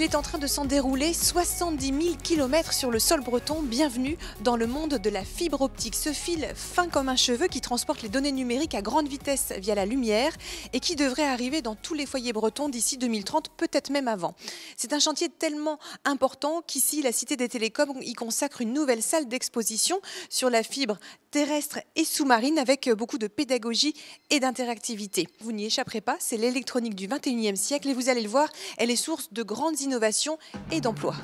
Il est en train de s'en dérouler 70 000 km sur le sol breton. Bienvenue dans le monde de la fibre optique. Ce fil fin comme un cheveu qui transporte les données numériques à grande vitesse via la lumière et qui devrait arriver dans tous les foyers bretons d'ici 2030, peut-être même avant. C'est un chantier tellement important qu'ici, la Cité des Télécoms y consacre une nouvelle salle d'exposition sur la fibre terrestre et sous-marine avec beaucoup de pédagogie et d'interactivité. Vous n'y échapperez pas, c'est l'électronique du 21e siècle et vous allez le voir, elle est source de grandes innovations et d'emplois.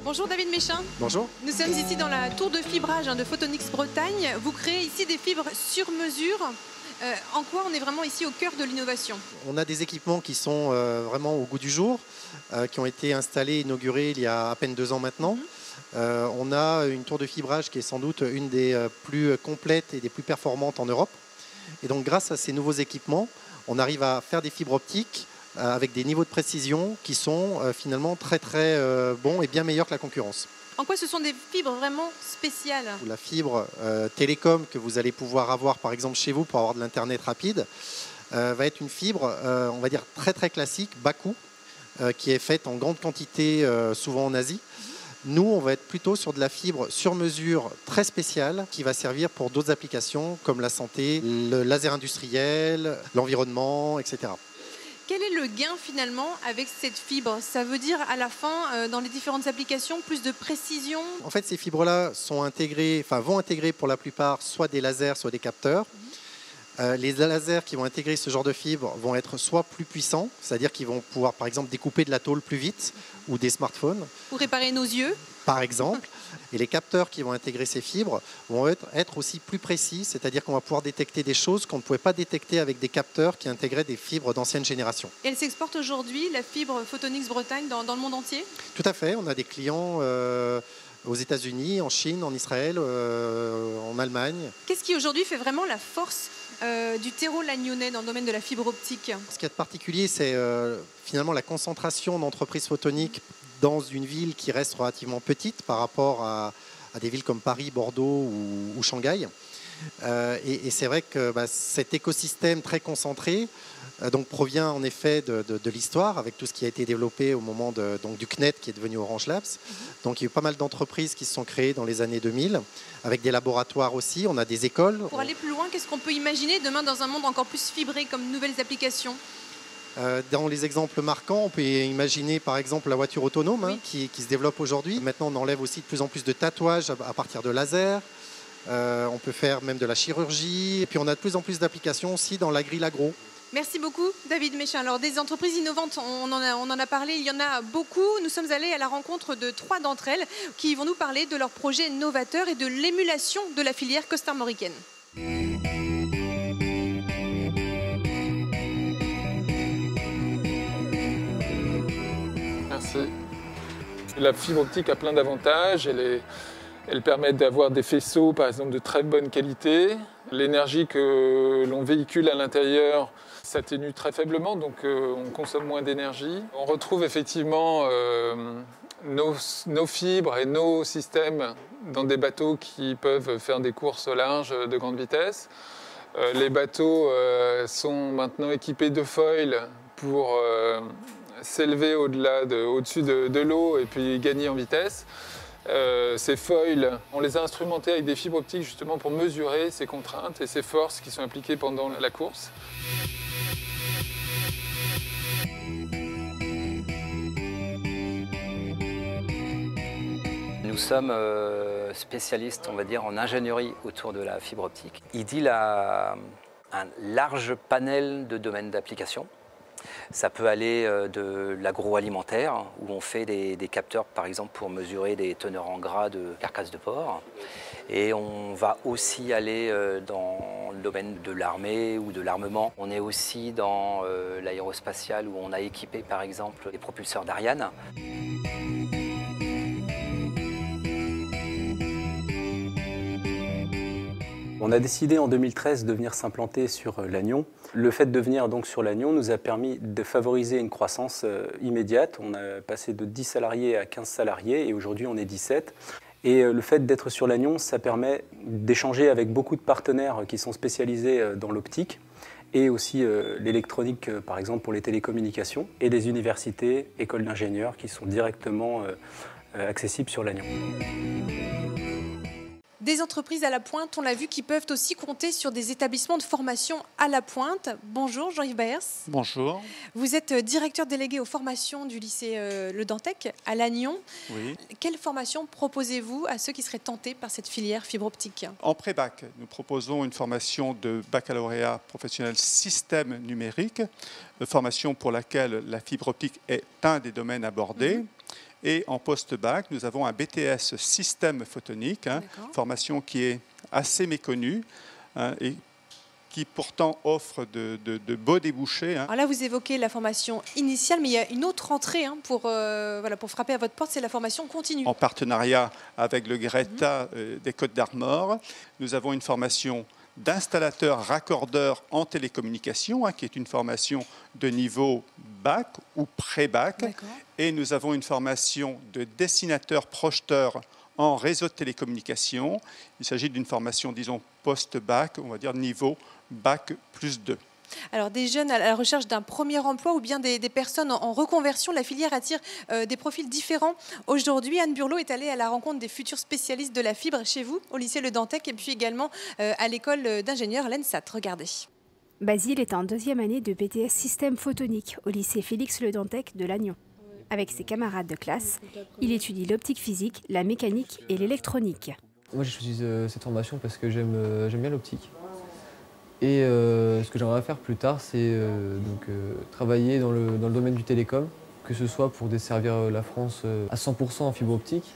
Bonjour David Méchin. Bonjour. Nous sommes ici dans la tour de fibrage de Photonics Bretagne. Vous créez ici des fibres sur mesure. En quoi on est vraiment ici au cœur de l'innovation? On a des équipements qui sont vraiment au goût du jour, qui ont été installés, inaugurés il y a à peine 2 ans maintenant. On a une tour de fibrage qui est sans doute une des plus complètes et des plus performantes en Europe. Et donc grâce à ces nouveaux équipements, on arrive à faire des fibres optiques avec des niveaux de précision qui sont finalement très bons et bien meilleurs que la concurrence. En quoi ce sont des fibres vraiment spéciales? La fibre télécom que vous allez pouvoir avoir par exemple chez vous pour avoir de l'internet rapide va être une fibre, on va dire très classique, bas coût, qui est faite en grande quantité, souvent en Asie. Nous, on va être plutôt sur de la fibre sur mesure très spéciale qui va servir pour d'autres applications comme la santé, le laser industriel, l'environnement, etc. Quel est le gain finalement avec cette fibre? Ça veut dire à la fin, dans les différentes applications, plus de précision? En fait, ces fibres-là vont intégrer pour la plupart soit des lasers, soit des capteurs. Les lasers qui vont intégrer ce genre de fibres vont être soit plus puissants, c'est-à-dire qu'ils vont pouvoir par exemple découper de la tôle plus vite, ou des smartphones. Pour réparer nos yeux? Par exemple. Et les capteurs qui vont intégrer ces fibres vont être aussi plus précis, c'est-à-dire qu'on va pouvoir détecter des choses qu'on ne pouvait pas détecter avec des capteurs qui intégraient des fibres d'ancienne génération. Et elle s'exporte aujourd'hui, la fibre Photonics Bretagne, dans le monde entier? Tout à fait, on a des clients aux États-Unis, en Chine, en Israël, en Allemagne. Qu'est-ce qui aujourd'hui fait vraiment la force du terreau lagnonnais dans le domaine de la fibre optique? Ce qui est particulier, c'est finalement la concentration d'entreprises photoniques dans une ville qui reste relativement petite par rapport à des villes comme Paris, Bordeaux ou Shanghai. Et c'est vrai que cet écosystème très concentré donc provient en effet de l'histoire, avec tout ce qui a été développé au moment du CNET qui est devenu Orange Labs. Donc il y a eu pas mal d'entreprises qui se sont créées dans les années 2000, avec des laboratoires aussi, on a des écoles. Pour aller plus loin, qu'est-ce qu'on peut imaginer demain dans un monde encore plus fibré comme nouvelles applications? Dans les exemples marquants, on peut imaginer par exemple la voiture autonome qui se développe aujourd'hui. Maintenant, on enlève aussi de plus en plus de tatouages à partir de laser. On peut faire même de la chirurgie. Et puis on a de plus en plus d'applications aussi dans l'agri-l'agro. Merci beaucoup David Méchin. Alors des entreprises innovantes, on en a parlé, il y en a beaucoup. Nous sommes allés à la rencontre de 3 d'entre elles qui vont nous parler de leurs projets novateurs et de l'émulation de la filière costarmoricaine. Merci. La fibre optique a plein d'avantages. Elle permet d'avoir des faisceaux, par exemple, de très bonne qualité. L'énergie que l'on véhicule à l'intérieur s'atténue très faiblement, donc on consomme moins d'énergie. On retrouve effectivement nos fibres et nos systèmes dans des bateaux qui peuvent faire des courses larges de grande vitesse. Les bateaux sont maintenant équipés de foils pour s'élever au-dessus de l'eau et puis gagner en vitesse. Ces foils, on les a instrumentés avec des fibres optiques justement pour mesurer ces contraintes et ces forces qui sont appliquées pendant la course. Nous sommes spécialistes, on va dire, en ingénierie autour de la fibre optique. IDIL a un large panel de domaines d'application. Ça peut aller de l'agroalimentaire, où on fait des capteurs, par exemple, pour mesurer des teneurs en gras de carcasses de porc. Et on va aussi aller dans le domaine de l'armée ou de l'armement. On est aussi dans l'aérospatial, où on a équipé, par exemple, les propulseurs d'Ariane. On a décidé en 2013 de venir s'implanter sur Lannion. Le fait de venir donc sur Lannion nous a permis de favoriser une croissance immédiate. On a passé de 10 salariés à 15 salariés et aujourd'hui on est 17. Et le fait d'être sur Lannion, ça permet d'échanger avec beaucoup de partenaires qui sont spécialisés dans l'optique et aussi l'électronique, par exemple, pour les télécommunications, et des universités, écoles d'ingénieurs qui sont directement accessibles sur Lannion. Des entreprises à la pointe, on l'a vu, qui peuvent aussi compter sur des établissements de formation à la pointe. Bonjour Jean-Yves Baers. Bonjour. Vous êtes directeur délégué aux formations du lycée Le Dantec à Lannion. Oui. Quelle formation proposez-vous à ceux qui seraient tentés par cette filière fibre optique? En pré-bac, nous proposons une formation de baccalauréat professionnel système numérique, formation pour laquelle la fibre optique est un des domaines abordés. Et en post-bac, nous avons un BTS système photonique, formation qui est assez méconnue et qui pourtant offre de beaux débouchés. Alors là, vous évoquez la formation initiale, mais il y a une autre entrée pour frapper à votre porte, c'est la formation continue. En partenariat avec le GRETA des Côtes d'Armor, nous avons une formation d'installateur raccordeur en télécommunication, qui est une formation de niveau bac ou pré-bac. Et nous avons une formation de dessinateur projeteur en réseau de télécommunication. Il s'agit d'une formation, disons, post-bac, on va dire niveau bac plus 2. Alors, des jeunes à la recherche d'un premier emploi ou bien des personnes en reconversion, la filière attire des profils différents. Aujourd'hui, Anne Burlot est allée à la rencontre des futurs spécialistes de la fibre chez vous, au lycée Le Dantec, et puis également à l'école d'ingénieurs l'ENSAT. Regardez. Basile est en 2e année de BTS Système Photonique au lycée Félix Le Dantec de Lannion. Avec ses camarades de classe, il étudie l'optique physique, la mécanique et l'électronique. Moi, j'ai choisi cette formation parce que j'aime bien l'optique. Et ce que j'aimerais faire plus tard, c'est travailler dans le domaine du télécom, que ce soit pour desservir la France à 100% en fibre optique,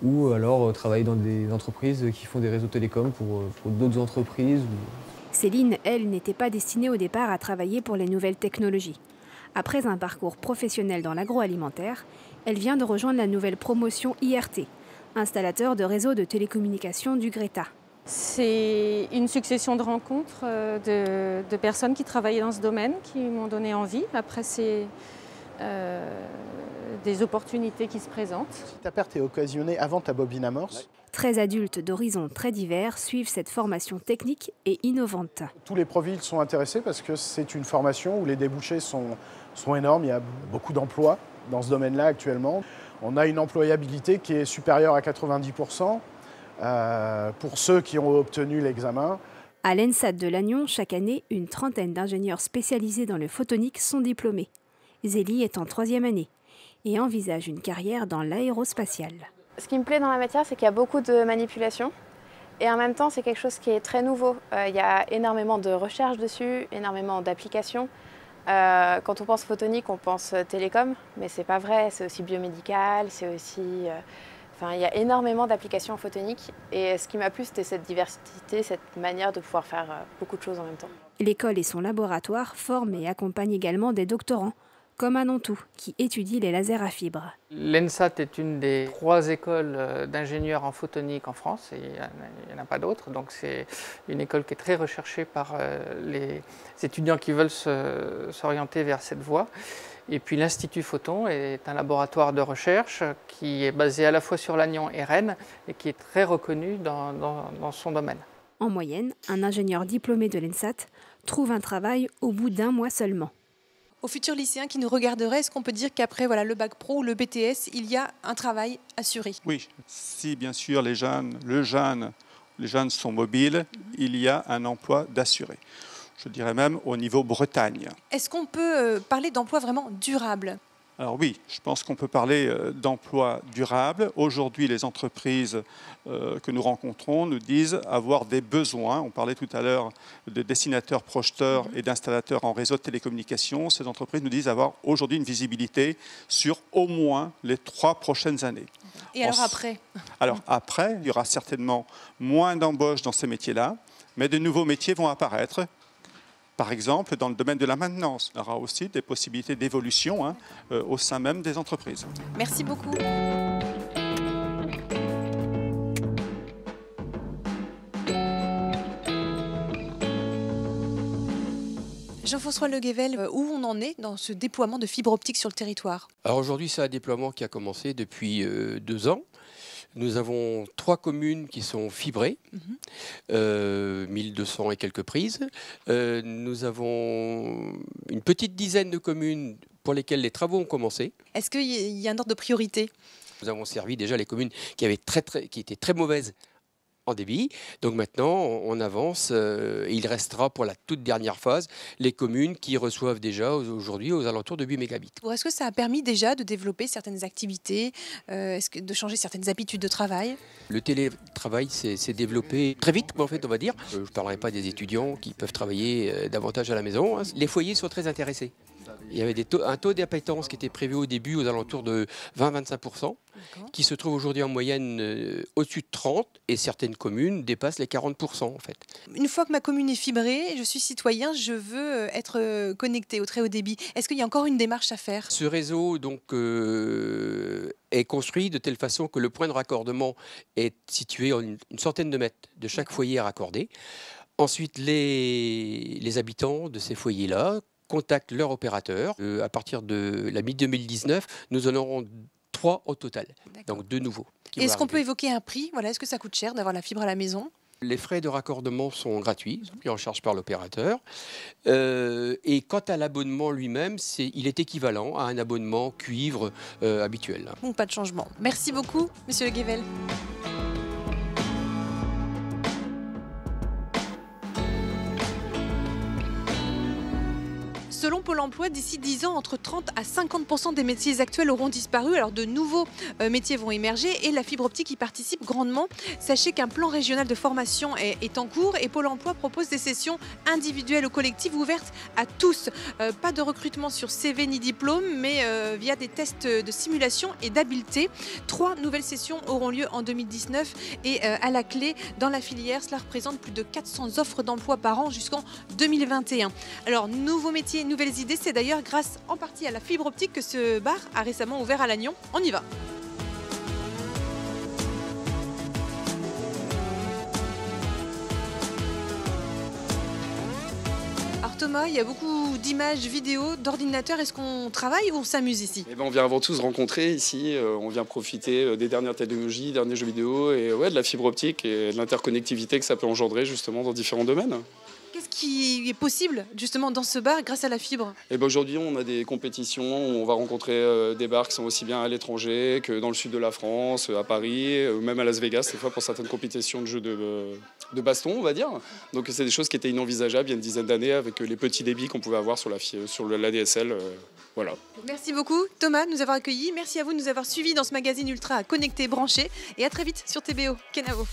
ou alors travailler dans des entreprises qui font des réseaux télécoms pour d'autres entreprises. Céline, elle, n'était pas destinée au départ à travailler pour les nouvelles technologies. Après un parcours professionnel dans l'agroalimentaire, elle vient de rejoindre la nouvelle promotion IRT, installateur de réseaux de télécommunications du GRETA. C'est une succession de rencontres de personnes qui travaillaient dans ce domaine, qui m'ont donné envie. Après, c'est des opportunités qui se présentent. Si ta perte est occasionnée avant ta bobine amorce. 13 adultes d'horizons très divers suivent cette formation technique et innovante. Tous les profils sont intéressés parce que c'est une formation où les débouchés sont énormes. Il y a beaucoup d'emplois dans ce domaine-là actuellement. On a une employabilité qui est supérieure à 90%. Pour ceux qui ont obtenu l'examen. À l'ENSAT de Lannion, chaque année, une trentaine d'ingénieurs spécialisés dans le photonique sont diplômés. Zélie est en 3e année et envisage une carrière dans l'aérospatial. Ce qui me plaît dans la matière, c'est qu'il y a beaucoup de manipulations et en même temps, c'est quelque chose qui est très nouveau. Il y a énormément de recherches dessus, énormément d'applications. Quand on pense photonique, on pense télécom, mais c'est pas vrai. C'est aussi biomédical, c'est aussi... il y a énormément d'applications en photonique et ce qui m'a plu, c'était cette diversité, cette manière de pouvoir faire beaucoup de choses en même temps. L'école et son laboratoire forment et accompagnent également des doctorants, comme à Nantou, qui étudie les lasers à fibres. L'ENSAT est une des 3 écoles d'ingénieurs en photonique en France, et il n'y en a pas d'autres, donc c'est une école qui est très recherchée par les étudiants qui veulent s'orienter vers cette voie. Et puis l'Institut Photon est un laboratoire de recherche qui est basé à la fois sur Lannion et Rennes et qui est très reconnu dans son domaine. En moyenne, un ingénieur diplômé de l'ENSAT trouve un travail au bout d'1 mois seulement. Aux futurs lycéens qui nous regarderaient, est-ce qu'on peut dire qu'après le bac pro ou le BTS, il y a un travail assuré? Oui, si bien sûr les jeunes sont mobiles, il y a un emploi d'assuré. Je dirais même au niveau Bretagne. Est-ce qu'on peut parler d'emploi vraiment durable? Alors oui, je pense qu'on peut parler d'emploi durable. Aujourd'hui, les entreprises que nous rencontrons nous disent avoir des besoins. On parlait tout à l'heure de dessinateurs, projeteurs et d'installateurs en réseau de télécommunications. Ces entreprises nous disent avoir aujourd'hui une visibilité sur au moins les 3 prochaines années. Et alors après? Alors après, il y aura certainement moins d'embauches dans ces métiers-là, mais de nouveaux métiers vont apparaître. Par exemple, dans le domaine de la maintenance, il y aura aussi des possibilités d'évolution au sein même des entreprises. Merci beaucoup. Jean-François Le Guével, où on en est dans ce déploiement de fibre optique sur le territoire? Alors aujourd'hui, c'est un déploiement qui a commencé depuis 2 ans. Nous avons 3 communes qui sont fibrées, 1200 et quelques prises. Nous avons une petite dizaine de communes pour lesquelles les travaux ont commencé. Est-ce qu'il y a un ordre de priorité? Nous avons servi déjà les communes qui étaient très mauvaises en débit. Donc maintenant, on avance. Il restera pour la toute dernière phase les communes qui reçoivent déjà aujourd'hui aux alentours de 8 mégabits. Est-ce que ça a permis déjà de développer certaines activités, de changer certaines habitudes de travail? Le télétravail s'est développé très vite, en fait, on va dire. Je ne parlerai pas des étudiants qui peuvent travailler davantage à la maison. Les foyers sont très intéressés. Il y avait un taux d'appétence qui était prévu au début aux alentours de 20-25%, qui se trouve aujourd'hui en moyenne au-dessus de 30%, et certaines communes dépassent les 40% en fait. Une fois que ma commune est fibrée, je suis citoyen, je veux être connecté au très haut débit. Est-ce qu'il y a encore une démarche à faire? Ce réseau donc, est construit de telle façon que le point de raccordement est situé à une centaine de mètres de chaque foyer à raccorder. Ensuite, les habitants de ces foyers-là contactent leur opérateur. À partir de la mi-2019, nous en aurons 3 au total, donc 2 nouveaux. Est-ce qu'on peut évoquer un prix? Est-ce que ça coûte cher d'avoir la fibre à la maison? Les frais de raccordement sont gratuits, sont pris en charge par l'opérateur. Et quant à l'abonnement lui-même, il est équivalent à un abonnement cuivre habituel. Bon, pas de changement. Merci beaucoup, Monsieur Le Guével. Selon Pôle emploi, d'ici 10 ans, entre 30 à 50% des métiers actuels auront disparu. Alors de nouveaux métiers vont émerger et la fibre optique y participe grandement. Sachez qu'un plan régional de formation est en cours et Pôle emploi propose des sessions individuelles ou collectives ouvertes à tous. Pas de recrutement sur CV ni diplôme, mais via des tests de simulation et d'habileté. 3 nouvelles sessions auront lieu en 2019 et à la clé, dans la filière, cela représente plus de 400 offres d'emploi par an jusqu'en 2021. Alors, nouveaux métiers, nouvelles idées, c'est d'ailleurs grâce en partie à la fibre optique que ce bar a récemment ouvert à Lannion. On y va. Alors Thomas, il y a beaucoup d'images, vidéos, d'ordinateurs. Est-ce qu'on travaille ou on s'amuse ici? On vient avant tout se rencontrer ici, on vient profiter des dernières technologies, des derniers jeux vidéo et de la fibre optique et de l'interconnectivité que ça peut engendrer justement dans différents domaines. Qu'est-ce qui est possible justement dans ce bar grâce à la fibre? Aujourd'hui, on a des compétitions où on va rencontrer des bars qui sont aussi bien à l'étranger que dans le sud de la France, à Paris, même à Las Vegas, des fois pour certaines compétitions de jeux de baston, on va dire. Donc c'est des choses qui étaient inenvisageables il y a une dizaine d'années avec les petits débits qu'on pouvait avoir sur l'ADSL. Voilà. Merci beaucoup Thomas de nous avoir accueillis. Merci à vous de nous avoir suivis dans ce magazine ultra connecté, branché. Et à très vite sur TBO. Kenavo.